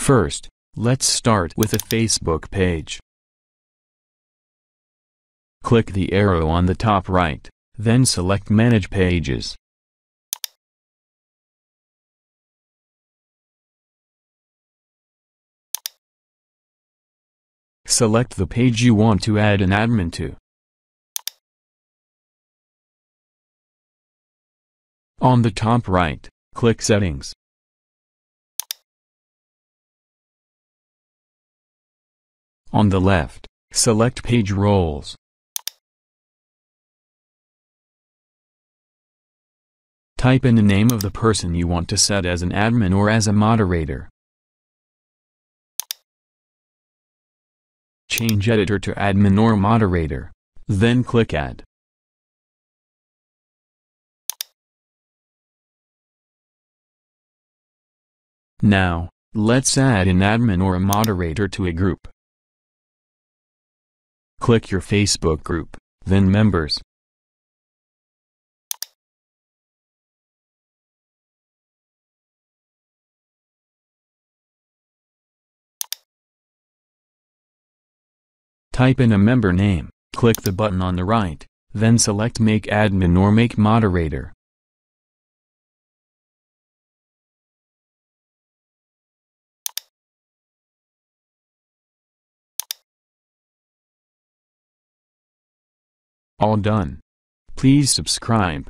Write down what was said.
First, let's start with a Facebook page. Click the arrow on the top right, then select Manage Pages. Select the page you want to add an admin to. On the top right, click Settings. On the left, select Page Roles. Type in the name of the person you want to set as an admin or as a moderator. Change editor to admin or moderator, then click Add. Now, let's add an admin or a moderator to a group. Click your Facebook group, then Members. Type in a member name, click the button on the right, then select Make Admin or Make Moderator. All done. Please subscribe.